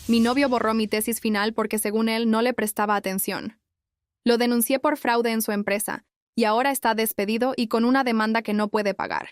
Mi novio borró mi tesis final porque según él no le prestaba atención. Lo denuncié por fraude en su empresa, y ahora está despedido y con una demanda que no puede pagar.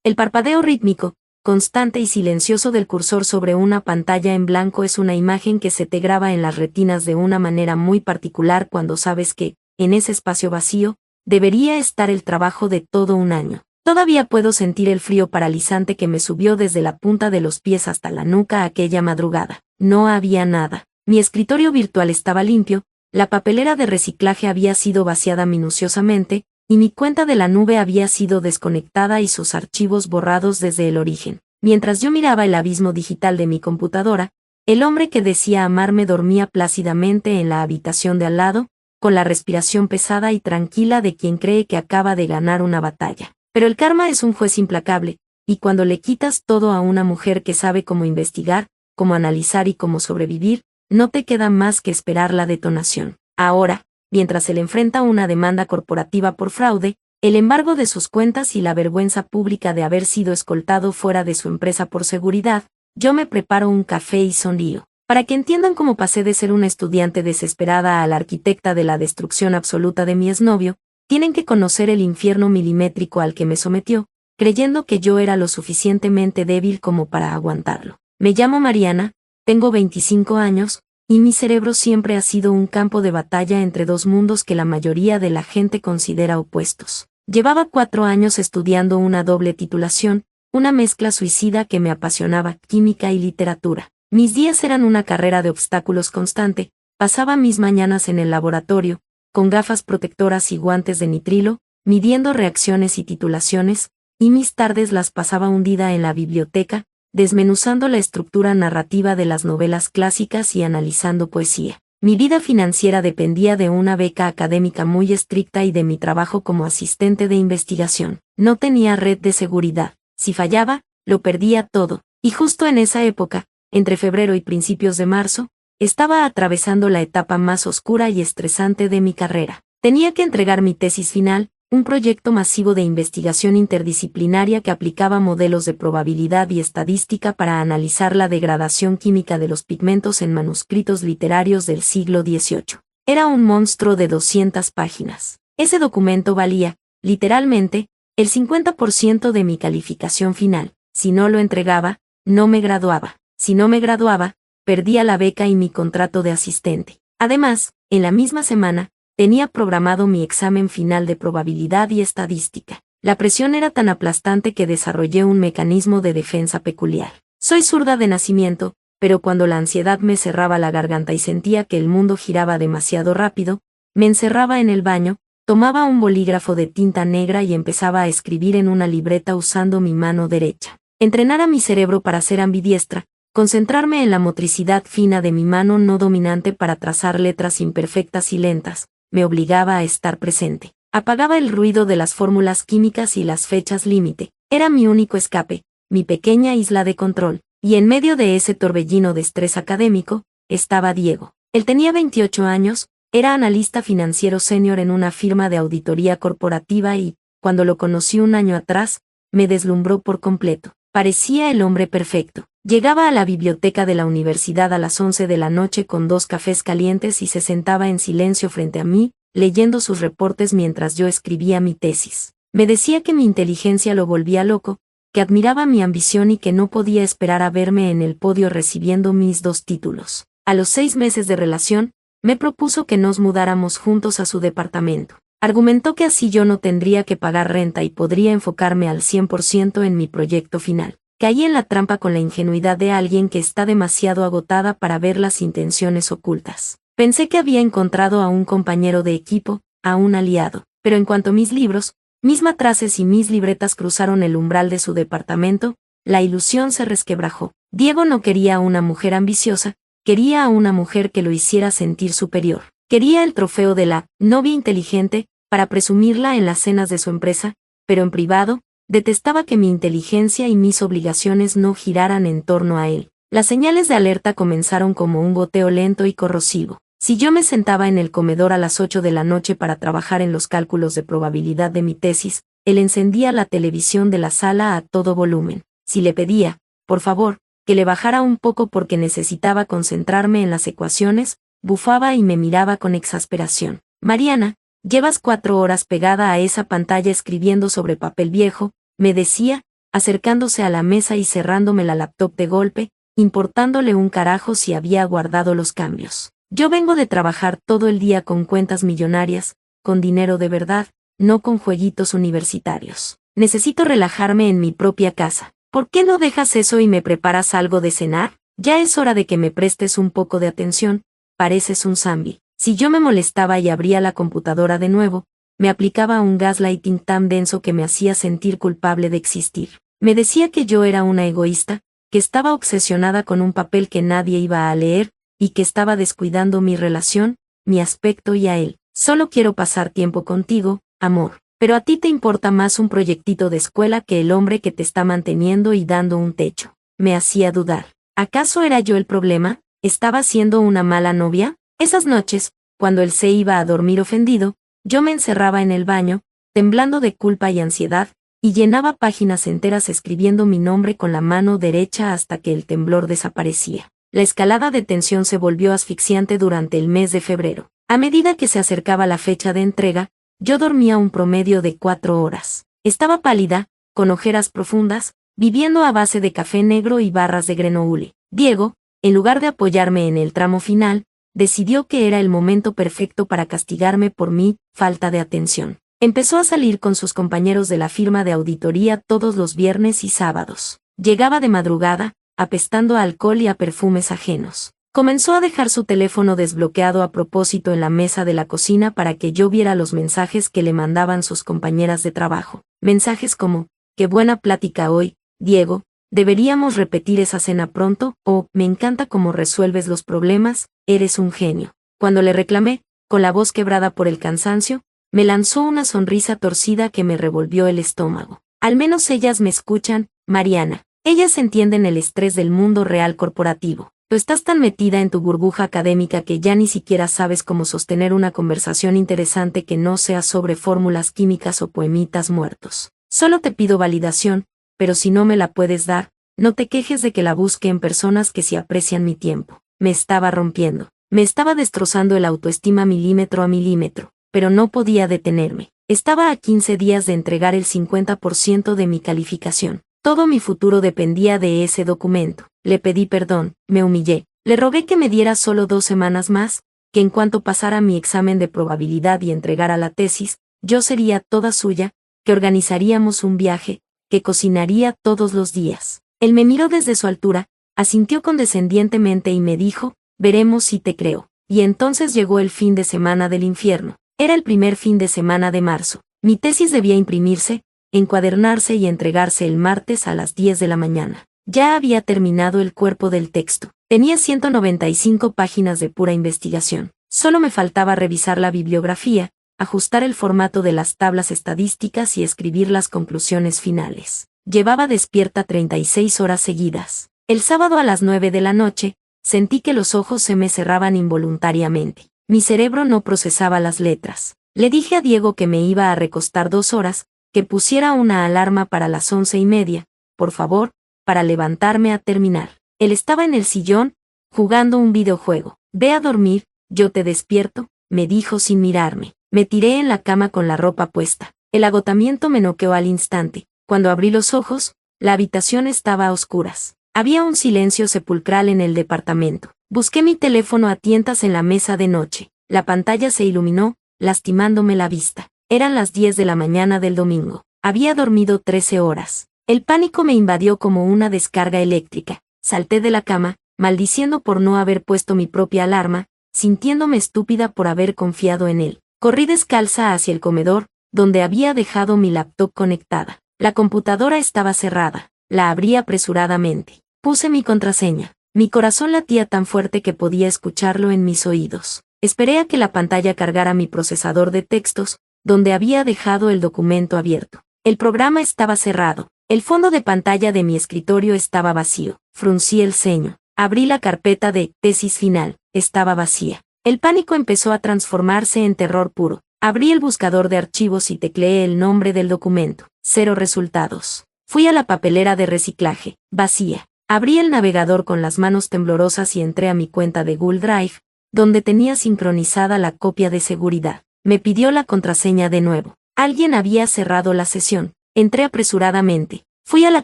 El parpadeo rítmico, constante y silencioso del cursor sobre una pantalla en blanco es una imagen que se te graba en las retinas de una manera muy particular cuando sabes que, en ese espacio vacío, debería estar el trabajo de todo un año. Todavía puedo sentir el frío paralizante que me subió desde la punta de los pies hasta la nuca aquella madrugada. No había nada. Mi escritorio virtual estaba limpio, la papelera de reciclaje había sido vaciada minuciosamente, y mi cuenta de la nube había sido desconectada y sus archivos borrados desde el origen. Mientras yo miraba el abismo digital de mi computadora, el hombre que decía amarme dormía plácidamente en la habitación de al lado, con la respiración pesada y tranquila de quien cree que acaba de ganar una batalla. Pero el karma es un juez implacable, y cuando le quitas todo a una mujer que sabe cómo investigar, cómo analizar y cómo sobrevivir, no te queda más que esperar la detonación. Ahora, mientras él enfrenta una demanda corporativa por fraude, el embargo de sus cuentas y la vergüenza pública de haber sido escoltado fuera de su empresa por seguridad, yo me preparo un café y sonrío. Para que entiendan cómo pasé de ser una estudiante desesperada a la arquitecta de la destrucción absoluta de mi exnovio, tienen que conocer el infierno milimétrico al que me sometió, creyendo que yo era lo suficientemente débil como para aguantarlo. Me llamo Mariana, tengo 25 años, y mi cerebro siempre ha sido un campo de batalla entre dos mundos que la mayoría de la gente considera opuestos. Llevaba 4 años estudiando una doble titulación, una mezcla suicida que me apasionaba, química y literatura. Mis días eran una carrera de obstáculos constante, pasaba mis mañanas en el laboratorio, con gafas protectoras y guantes de nitrilo, midiendo reacciones y titulaciones, y mis tardes las pasaba hundida en la biblioteca, desmenuzando la estructura narrativa de las novelas clásicas y analizando poesía. Mi vida financiera dependía de una beca académica muy estricta y de mi trabajo como asistente de investigación. No tenía red de seguridad. Si fallaba, lo perdía todo. Y justo en esa época, entre febrero y principios de marzo, estaba atravesando la etapa más oscura y estresante de mi carrera. Tenía que entregar mi tesis final, un proyecto masivo de investigación interdisciplinaria que aplicaba modelos de probabilidad y estadística para analizar la degradación química de los pigmentos en manuscritos literarios del siglo XVIII. Era un monstruo de 200 páginas. Ese documento valía, literalmente, el 50% de mi calificación final. Si no lo entregaba, no me graduaba. Si no me graduaba, perdía la beca y mi contrato de asistente. Además, en la misma semana, tenía programado mi examen final de probabilidad y estadística. La presión era tan aplastante que desarrollé un mecanismo de defensa peculiar. Soy zurda de nacimiento, pero cuando la ansiedad me cerraba la garganta y sentía que el mundo giraba demasiado rápido, me encerraba en el baño, tomaba un bolígrafo de tinta negra y empezaba a escribir en una libreta usando mi mano derecha. Entrenar a mi cerebro para ser ambidiestra, concentrarme en la motricidad fina de mi mano no dominante para trazar letras imperfectas y lentas, me obligaba a estar presente. Apagaba el ruido de las fórmulas químicas y las fechas límite. Era mi único escape, mi pequeña isla de control, y en medio de ese torbellino de estrés académico, estaba Diego. Él tenía 28 años, era analista financiero senior en una firma de auditoría corporativa y, cuando lo conocí un año atrás, me deslumbró por completo. Parecía el hombre perfecto. Llegaba a la biblioteca de la universidad a las 11 de la noche con 2 cafés calientes y se sentaba en silencio frente a mí, leyendo sus reportes mientras yo escribía mi tesis. Me decía que mi inteligencia lo volvía loco, que admiraba mi ambición y que no podía esperar a verme en el podio recibiendo mis 2 títulos. A los 6 meses de relación, me propuso que nos mudáramos juntos a su departamento. Argumentó que así yo no tendría que pagar renta y podría enfocarme al 100% en mi proyecto final. Caí en la trampa con la ingenuidad de alguien que está demasiado agotada para ver las intenciones ocultas. Pensé que había encontrado a un compañero de equipo, a un aliado, pero en cuanto mis libros, mis matraces y mis libretas cruzaron el umbral de su departamento, la ilusión se resquebrajó. Diego no quería a una mujer ambiciosa, quería a una mujer que lo hiciera sentir superior. Quería el trofeo de la novia inteligente, para presumirla en las cenas de su empresa, pero en privado, detestaba que mi inteligencia y mis obligaciones no giraran en torno a él. Las señales de alerta comenzaron como un goteo lento y corrosivo. Si yo me sentaba en el comedor a las 8 de la noche para trabajar en los cálculos de probabilidad de mi tesis, él encendía la televisión de la sala a todo volumen. Si le pedía, por favor, que le bajara un poco porque necesitaba concentrarme en las ecuaciones, bufaba y me miraba con exasperación. Mariana, llevas 4 horas pegada a esa pantalla escribiendo sobre papel viejo, me decía, acercándose a la mesa y cerrándome la laptop de golpe, importándole un carajo si había guardado los cambios. Yo vengo de trabajar todo el día con cuentas millonarias, con dinero de verdad, no con jueguitos universitarios. Necesito relajarme en mi propia casa. ¿Por qué no dejas eso y me preparas algo de cenar? Ya es hora de que me prestes un poco de atención, pareces un zombie. Si yo me molestaba y abría la computadora de nuevo, me aplicaba un gaslighting tan denso que me hacía sentir culpable de existir. Me decía que yo era una egoísta, que estaba obsesionada con un papel que nadie iba a leer, y que estaba descuidando mi relación, mi aspecto y a él. Solo quiero pasar tiempo contigo, amor. Pero a ti te importa más un proyectito de escuela que el hombre que te está manteniendo y dando un techo. Me hacía dudar. ¿Acaso era yo el problema? ¿Estaba siendo una mala novia? Esas noches, cuando él se iba a dormir ofendido, yo me encerraba en el baño, temblando de culpa y ansiedad, y llenaba páginas enteras escribiendo mi nombre con la mano derecha hasta que el temblor desaparecía. La escalada de tensión se volvió asfixiante durante el mes de febrero. A medida que se acercaba la fecha de entrega, yo dormía un promedio de 4 horas. Estaba pálida, con ojeras profundas, viviendo a base de café negro y barras de grenoule. Diego, en lugar de apoyarme en el tramo final, decidió que era el momento perfecto para castigarme por mi falta de atención. Empezó a salir con sus compañeros de la firma de auditoría todos los viernes y sábados. Llegaba de madrugada, apestando a alcohol y a perfumes ajenos. Comenzó a dejar su teléfono desbloqueado a propósito en la mesa de la cocina para que yo viera los mensajes que le mandaban sus compañeras de trabajo. Mensajes como, qué buena plática hoy, Diego, deberíamos repetir esa cena pronto, o, me encanta cómo resuelves los problemas, eres un genio. Cuando le reclamé, con la voz quebrada por el cansancio, me lanzó una sonrisa torcida que me revolvió el estómago. Al menos ellas me escuchan, Mariana. Ellas entienden el estrés del mundo real corporativo. Tú estás tan metida en tu burbuja académica que ya ni siquiera sabes cómo sostener una conversación interesante que no sea sobre fórmulas químicas o poemitas muertos. Solo te pido validación, pero si no me la puedes dar, no te quejes de que la busque en personas que sí aprecian mi tiempo. Me estaba rompiendo. Me estaba destrozando el autoestima milímetro a milímetro, pero no podía detenerme. Estaba a 15 días de entregar el 50% de mi calificación. Todo mi futuro dependía de ese documento. Le pedí perdón, me humillé. Le rogué que me diera solo 2 semanas más, que en cuanto pasara mi examen de probabilidad y entregara la tesis, yo sería toda suya, que organizaríamos un viaje, que cocinaría todos los días. Él me miró desde su altura, asintió condescendientemente y me dijo, veremos si te creo. Y entonces llegó el fin de semana del infierno. Era el primer fin de semana de marzo. Mi tesis debía imprimirse, encuadernarse y entregarse el martes a las 10 de la mañana. Ya había terminado el cuerpo del texto. Tenía 195 páginas de pura investigación. Solo me faltaba revisar la bibliografía, ajustar el formato de las tablas estadísticas y escribir las conclusiones finales. Llevaba despierta 36 horas seguidas. El sábado a las 9 de la noche, sentí que los ojos se me cerraban involuntariamente. Mi cerebro no procesaba las letras. Le dije a Diego que me iba a recostar 2 horas, que pusiera una alarma para las 11:30, por favor, para levantarme a terminar. Él estaba en el sillón, jugando un videojuego. Ve a dormir, yo te despierto, me dijo sin mirarme. Me tiré en la cama con la ropa puesta. El agotamiento me noqueó al instante. Cuando abrí los ojos, la habitación estaba a oscuras. Había un silencio sepulcral en el departamento. Busqué mi teléfono a tientas en la mesa de noche. La pantalla se iluminó, lastimándome la vista. Eran las 10 de la mañana del domingo. Había dormido 13 horas. El pánico me invadió como una descarga eléctrica. Salté de la cama, maldiciendo por no haber puesto mi propia alarma, sintiéndome estúpida por haber confiado en él. Corrí descalza hacia el comedor, donde había dejado mi laptop conectada. La computadora estaba cerrada. La abrí apresuradamente. Puse mi contraseña. Mi corazón latía tan fuerte que podía escucharlo en mis oídos. Esperé a que la pantalla cargara mi procesador de textos, donde había dejado el documento abierto. El programa estaba cerrado. El fondo de pantalla de mi escritorio estaba vacío. Fruncí el ceño. Abrí la carpeta de tesis final. Estaba vacía. El pánico empezó a transformarse en terror puro. Abrí el buscador de archivos y tecleé el nombre del documento. 0 resultados. Fui a la papelera de reciclaje. Vacía. Abrí el navegador con las manos temblorosas y entré a mi cuenta de Google Drive, donde tenía sincronizada la copia de seguridad. Me pidió la contraseña de nuevo. Alguien había cerrado la sesión. Entré apresuradamente. Fui a la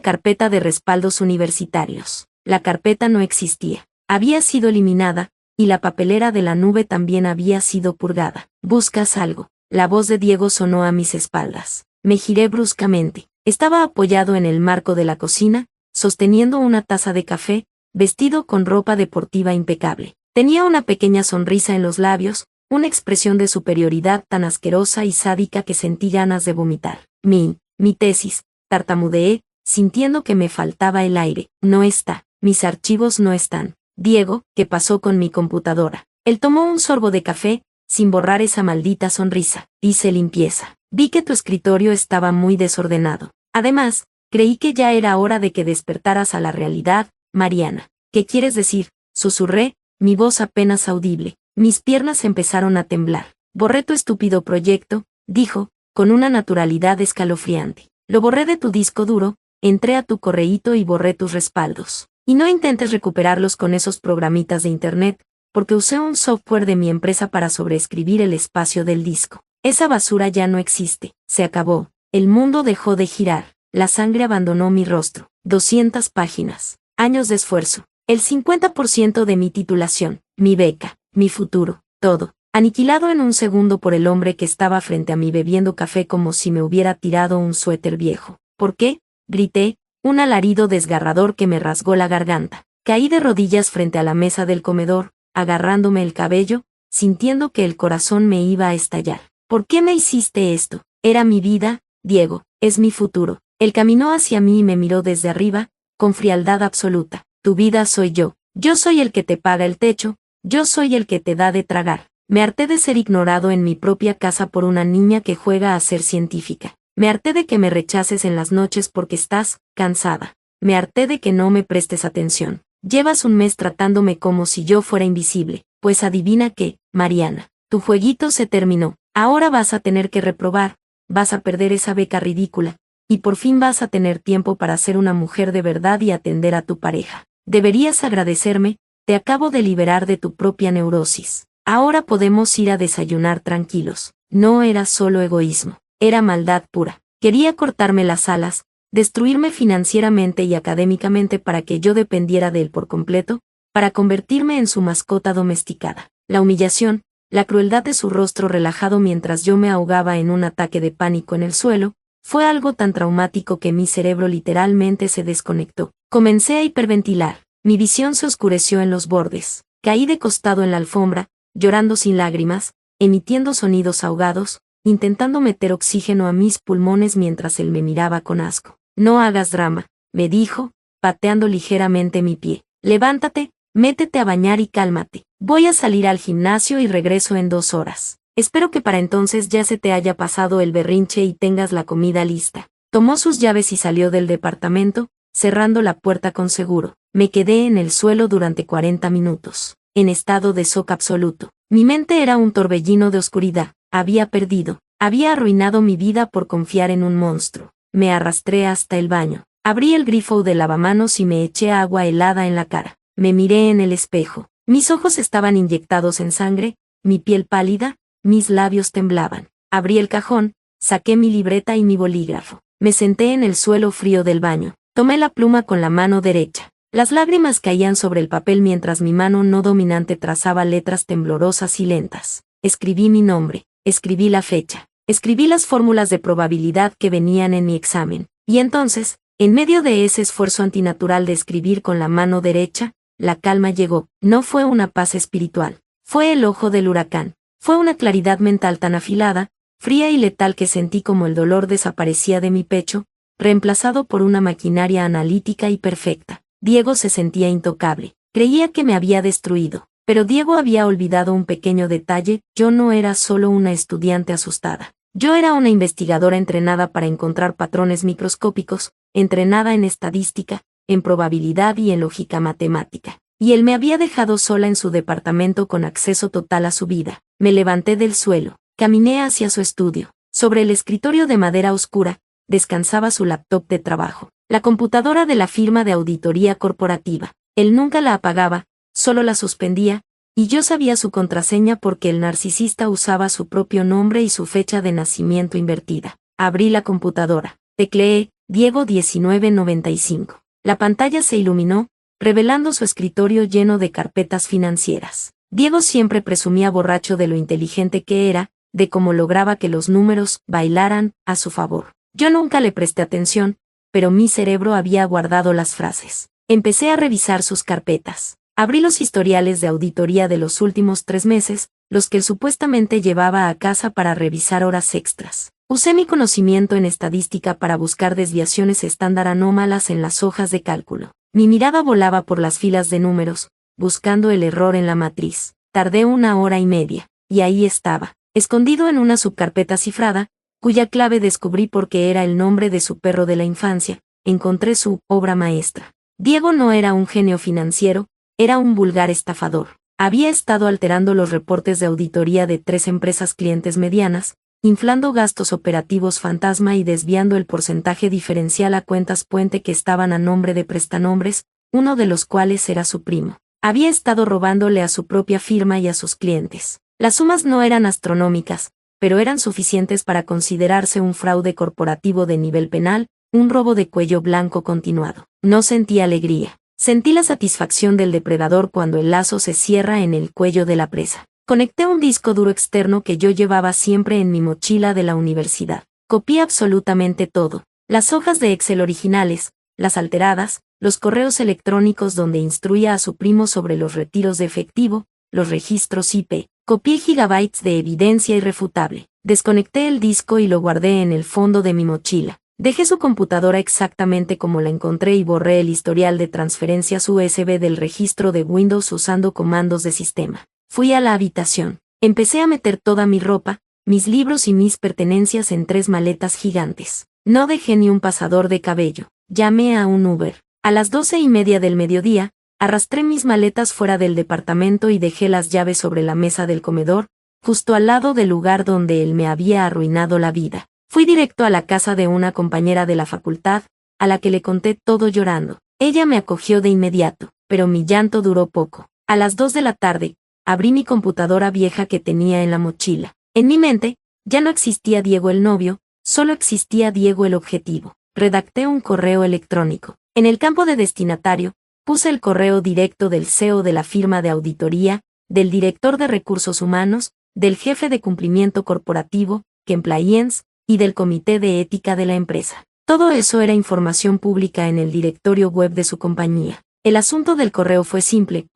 carpeta de respaldos universitarios. La carpeta no existía. Había sido eliminada, y la papelera de la nube también había sido purgada. ¿Buscas algo? La voz de Diego sonó a mis espaldas. Me giré bruscamente. Estaba apoyado en el marco de la cocina, sosteniendo una taza de café, vestido con ropa deportiva impecable. Tenía una pequeña sonrisa en los labios, una expresión de superioridad tan asquerosa y sádica que sentí ganas de vomitar. Mi tesis, tartamudeé, sintiendo que me faltaba el aire. No está. Mis archivos no están. Diego, ¿qué pasó con mi computadora? Él tomó un sorbo de café, sin borrar esa maldita sonrisa. Hice limpieza. Vi que tu escritorio estaba muy desordenado. Además, creí que ya era hora de que despertaras a la realidad, Mariana. ¿Qué quieres decir? Susurré, mi voz apenas audible. Mis piernas empezaron a temblar. Borré tu estúpido proyecto, dijo, con una naturalidad escalofriante. Lo borré de tu disco duro, entré a tu correíto y borré tus respaldos. Y no intentes recuperarlos con esos programitas de internet, porque usé un software de mi empresa para sobreescribir el espacio del disco. Esa basura ya no existe. Se acabó. El mundo dejó de girar. La sangre abandonó mi rostro. 200 páginas. Años de esfuerzo. El 50% de mi titulación. Mi beca. Mi futuro. Todo. Aniquilado en un segundo por el hombre que estaba frente a mí bebiendo café como si me hubiera tirado un suéter viejo. ¿Por qué? Grité, un alarido desgarrador que me rasgó la garganta. Caí de rodillas frente a la mesa del comedor, agarrándome el cabello, sintiendo que el corazón me iba a estallar. ¿Por qué me hiciste esto? Era mi vida, Diego, es mi futuro. Él caminó hacia mí y me miró desde arriba, con frialdad absoluta. Tu vida soy yo. Yo soy el que te paga el techo, yo soy el que te da de tragar. Me harté de ser ignorado en mi propia casa por una niña que juega a ser científica. Me harté de que me rechaces en las noches porque estás cansada. Me harté de que no me prestes atención. Llevas un mes tratándome como si yo fuera invisible. Pues adivina qué, Mariana. Tu jueguito se terminó. Ahora vas a tener que reprobar, vas a perder esa beca ridícula, y por fin vas a tener tiempo para ser una mujer de verdad y atender a tu pareja. Deberías agradecerme, te acabo de liberar de tu propia neurosis. Ahora podemos ir a desayunar tranquilos. No era solo egoísmo, era maldad pura. Quería cortarme las alas, destruirme financieramente y académicamente para que yo dependiera de él por completo, para convertirme en su mascota domesticada. La humillación, la crueldad de su rostro relajado mientras yo me ahogaba en un ataque de pánico en el suelo, fue algo tan traumático que mi cerebro literalmente se desconectó. Comencé a hiperventilar, mi visión se oscureció en los bordes, caí de costado en la alfombra, llorando sin lágrimas, emitiendo sonidos ahogados, intentando meter oxígeno a mis pulmones mientras él me miraba con asco. No hagas drama, me dijo, pateando ligeramente mi pie. Levántate, métete a bañar y cálmate. Voy a salir al gimnasio y regreso en 2 horas. Espero que para entonces ya se te haya pasado el berrinche y tengas la comida lista. Tomó sus llaves y salió del departamento, cerrando la puerta con seguro. Me quedé en el suelo durante 40 minutos, en estado de shock absoluto. Mi mente era un torbellino de oscuridad. Había perdido, había arruinado mi vida por confiar en un monstruo. Me arrastré hasta el baño. Abrí el grifo del lavamanos y me eché agua helada en la cara. Me miré en el espejo. Mis ojos estaban inyectados en sangre, mi piel pálida, mis labios temblaban. Abrí el cajón, saqué mi libreta y mi bolígrafo. Me senté en el suelo frío del baño. Tomé la pluma con la mano derecha. Las lágrimas caían sobre el papel mientras mi mano no dominante trazaba letras temblorosas y lentas. Escribí mi nombre, escribí la fecha, escribí las fórmulas de probabilidad que venían en mi examen. Y entonces, en medio de ese esfuerzo antinatural de escribir con la mano derecha, la calma llegó. No fue una paz espiritual, fue el ojo del huracán. Fue una claridad mental tan afilada, fría y letal que sentí como el dolor desaparecía de mi pecho, reemplazado por una maquinaria analítica y perfecta. Diego se sentía intocable. Creía que me había destruido. Pero Diego había olvidado un pequeño detalle: yo no era solo una estudiante asustada. Yo era una investigadora entrenada para encontrar patrones microscópicos, entrenada en estadística, en probabilidad y en lógica matemática. Y él me había dejado sola en su departamento con acceso total a su vida. Me levanté del suelo, caminé hacia su estudio. Sobre el escritorio de madera oscura, descansaba su laptop de trabajo, la computadora de la firma de auditoría corporativa. Él nunca la apagaba, solo la suspendía, y yo sabía su contraseña porque el narcisista usaba su propio nombre y su fecha de nacimiento invertida. Abrí la computadora. Tecleé Diego 1995. La pantalla se iluminó, revelando su escritorio lleno de carpetas financieras. Diego siempre presumía borracho de lo inteligente que era, de cómo lograba que los números bailaran a su favor. Yo nunca le presté atención, pero mi cerebro había guardado las frases. Empecé a revisar sus carpetas. Abrí los historiales de auditoría de los últimos 3 meses, los que él supuestamente llevaba a casa para revisar horas extras. Usé mi conocimiento en estadística para buscar desviaciones estándar anómalas en las hojas de cálculo. Mi mirada volaba por las filas de números, buscando el error en la matriz. Tardé 1 hora y media, y ahí estaba, escondido en una subcarpeta cifrada, cuya clave descubrí porque era el nombre de su perro de la infancia. Encontré su obra maestra. Diego no era un genio financiero, era un vulgar estafador. Había estado alterando los reportes de auditoría de 3 empresas clientes medianas, inflando gastos operativos fantasma y desviando el porcentaje diferencial a cuentas puente que estaban a nombre de prestanombres, uno de los cuales era su primo. Había estado robándole a su propia firma y a sus clientes. Las sumas no eran astronómicas, pero eran suficientes para considerarse un fraude corporativo de nivel penal, un robo de cuello blanco continuado. No sentí alegría. Sentí la satisfacción del depredador cuando el lazo se cierra en el cuello de la presa. Conecté un disco duro externo que yo llevaba siempre en mi mochila de la universidad. Copié absolutamente todo. Las hojas de Excel originales, las alteradas, los correos electrónicos donde instruía a su primo sobre los retiros de efectivo, los registros IP. Copié gigabytes de evidencia irrefutable. Desconecté el disco y lo guardé en el fondo de mi mochila. Dejé su computadora exactamente como la encontré y borré el historial de transferencias USB del registro de Windows usando comandos de sistema. Fui a la habitación. Empecé a meter toda mi ropa, mis libros y mis pertenencias en 3 maletas gigantes. No dejé ni un pasador de cabello. Llamé a un Uber. A las 12:30 del mediodía, arrastré mis maletas fuera del departamento y dejé las llaves sobre la mesa del comedor, justo al lado del lugar donde él me había arruinado la vida. Fui directo a la casa de una compañera de la facultad, a la que le conté todo llorando. Ella me acogió de inmediato, pero mi llanto duró poco. A las 2 de la tarde, abrí mi computadora vieja que tenía en la mochila. En mi mente, ya no existía Diego el novio, solo existía Diego el objetivo. Redacté un correo electrónico. En el campo de destinatario, puse el correo directo del CEO de la firma de auditoría, del director de recursos humanos, del jefe de cumplimiento corporativo, compliance, y del comité de ética de la empresa. Todo eso era información pública en el directorio web de su compañía. El asunto del correo fue simple: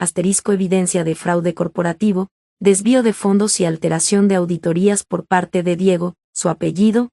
evidencia de fraude corporativo, desvío de fondos y alteración de auditorías por parte de Diego, su apellido,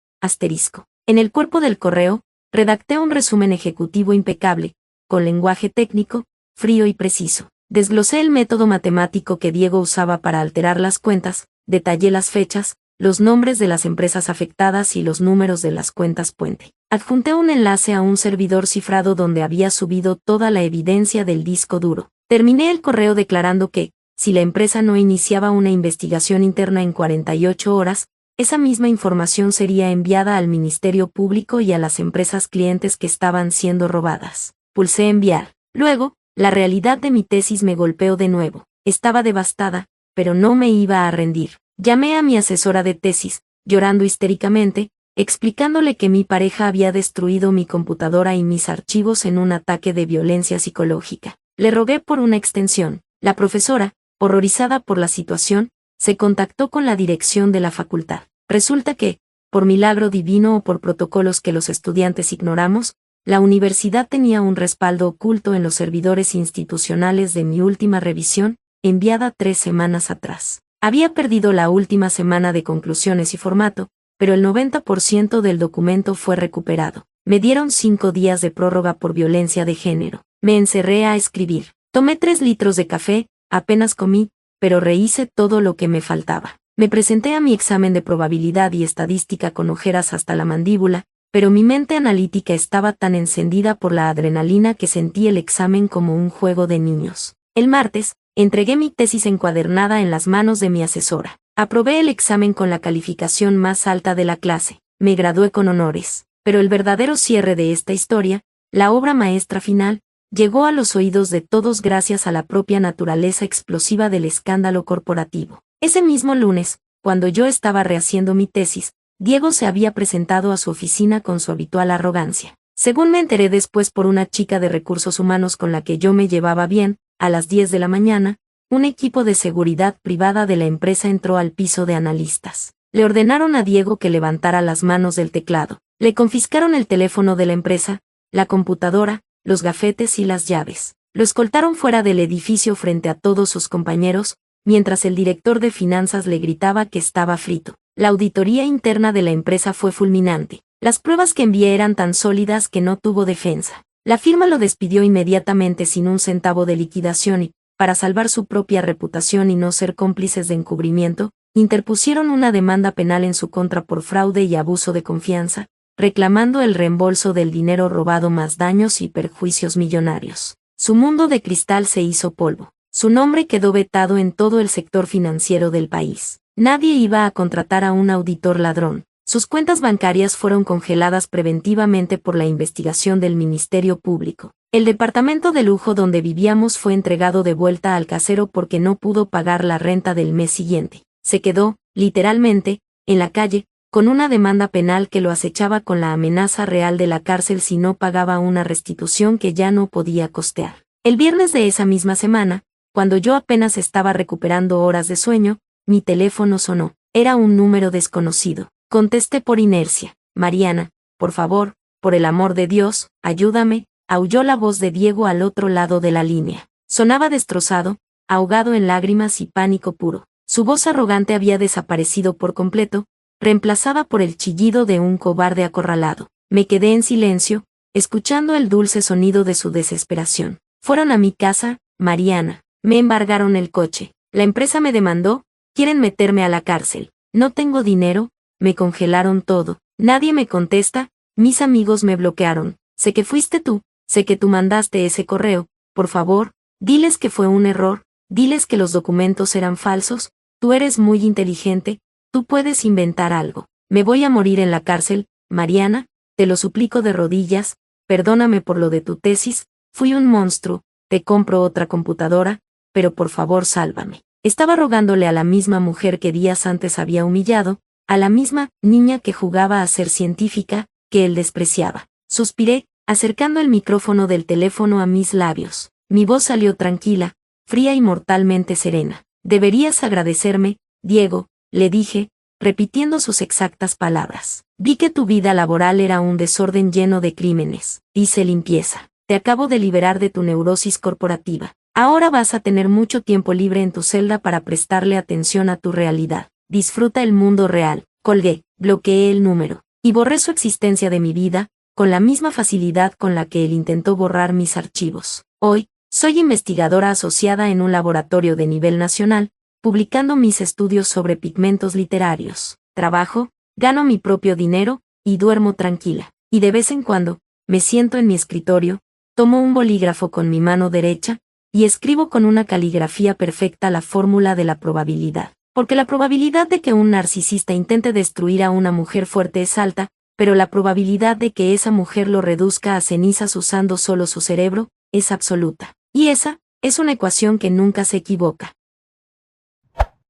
En el cuerpo del correo, redacté un resumen ejecutivo impecable, con lenguaje técnico, frío y preciso. Desglosé el método matemático que Diego usaba para alterar las cuentas, detallé las fechas, los nombres de las empresas afectadas y los números de las cuentas puente. Adjunté un enlace a un servidor cifrado donde había subido toda la evidencia del disco duro. Terminé el correo declarando que, si la empresa no iniciaba una investigación interna en 48 horas, esa misma información sería enviada al Ministerio Público y a las empresas clientes que estaban siendo robadas. Pulsé enviar. Luego, la realidad de mi tesis me golpeó de nuevo. Estaba devastada, pero no me iba a rendir. Llamé a mi asesora de tesis, llorando histéricamente, explicándole que mi pareja había destruido mi computadora y mis archivos en un ataque de violencia psicológica. Le rogué por una extensión. La profesora, horrorizada por la situación, se contactó con la dirección de la facultad. Resulta que, por milagro divino o por protocolos que los estudiantes ignoramos, la universidad tenía un respaldo oculto en los servidores institucionales de mi última revisión, enviada 3 semanas atrás. Había perdido la última semana de conclusiones y formato, pero el 90% del documento fue recuperado. Me dieron 5 días de prórroga por violencia de género. Me encerré a escribir. Tomé 3 litros de café, apenas comí, pero rehice todo lo que me faltaba. Me presenté a mi examen de probabilidad y estadística con ojeras hasta la mandíbula, pero mi mente analítica estaba tan encendida por la adrenalina que sentí el examen como un juego de niños. El martes, entregué mi tesis encuadernada en las manos de mi asesora. Aprobé el examen con la calificación más alta de la clase. Me gradué con honores. Pero el verdadero cierre de esta historia, la obra maestra final, llegó a los oídos de todos gracias a la propia naturaleza explosiva del escándalo corporativo. Ese mismo lunes, cuando yo estaba rehaciendo mi tesis, Diego se había presentado a su oficina con su habitual arrogancia. Según me enteré después por una chica de recursos humanos con la que yo me llevaba bien, a las 10 de la mañana, un equipo de seguridad privada de la empresa entró al piso de analistas. Le ordenaron a Diego que levantara las manos del teclado. Le confiscaron el teléfono de la empresa, la computadora, los gafetes y las llaves. Lo escoltaron fuera del edificio frente a todos sus compañeros, mientras el director de finanzas le gritaba que estaba frito. La auditoría interna de la empresa fue fulminante. Las pruebas que envié eran tan sólidas que no tuvo defensa. La firma lo despidió inmediatamente sin un centavo de liquidación y, para salvar su propia reputación y no ser cómplices de encubrimiento, interpusieron una demanda penal en su contra por fraude y abuso de confianza, reclamando el reembolso del dinero robado más daños y perjuicios millonarios. Su mundo de cristal se hizo polvo. Su nombre quedó vetado en todo el sector financiero del país. Nadie iba a contratar a un auditor ladrón. Sus cuentas bancarias fueron congeladas preventivamente por la investigación del Ministerio Público. El departamento de lujo donde vivíamos fue entregado de vuelta al casero porque no pudo pagar la renta del mes siguiente. Se quedó, literalmente, en la calle, con una demanda penal que lo acechaba con la amenaza real de la cárcel si no pagaba una restitución que ya no podía costear. El viernes de esa misma semana, cuando yo apenas estaba recuperando horas de sueño, mi teléfono sonó. Era un número desconocido. Contesté por inercia. Mariana, por favor, por el amor de Dios, ayúdame, aulló la voz de Diego al otro lado de la línea. Sonaba destrozado, ahogado en lágrimas y pánico puro. Su voz arrogante había desaparecido por completo, reemplazada por el chillido de un cobarde acorralado. Me quedé en silencio, escuchando el dulce sonido de su desesperación. Fueron a mi casa, Mariana. Me embargaron el coche. La empresa me demandó, quieren meterme a la cárcel. No tengo dinero, me congelaron todo. Nadie me contesta, mis amigos me bloquearon. Sé que fuiste tú, sé que tú mandaste ese correo. Por favor, diles que fue un error, diles que los documentos eran falsos. Tú eres muy inteligente, tú puedes inventar algo. Me voy a morir en la cárcel, Mariana, te lo suplico de rodillas, perdóname por lo de tu tesis, fui un monstruo, te compro otra computadora, pero por favor sálvame. Estaba rogándole a la misma mujer que días antes había humillado, a la misma niña que jugaba a ser científica, que él despreciaba. Suspiré, acercando el micrófono del teléfono a mis labios. Mi voz salió tranquila, fría y mortalmente serena. Deberías agradecerme, Diego, le dije, repitiendo sus exactas palabras. Vi que tu vida laboral era un desorden lleno de crímenes. Hice limpieza. Te acabo de liberar de tu neurosis corporativa. Ahora vas a tener mucho tiempo libre en tu celda para prestarle atención a tu realidad. Disfruta el mundo real. Colgué, bloqueé el número, y borré su existencia de mi vida, con la misma facilidad con la que él intentó borrar mis archivos. Hoy, soy investigadora asociada en un laboratorio de nivel nacional, publicando mis estudios sobre pigmentos literarios. Trabajo, gano mi propio dinero, y duermo tranquila. Y de vez en cuando, me siento en mi escritorio, tomo un bolígrafo con mi mano derecha, y escribo con una caligrafía perfecta la fórmula de la probabilidad. Porque la probabilidad de que un narcisista intente destruir a una mujer fuerte es alta, pero la probabilidad de que esa mujer lo reduzca a cenizas usando solo su cerebro, es absoluta. Y esa, es una ecuación que nunca se equivoca.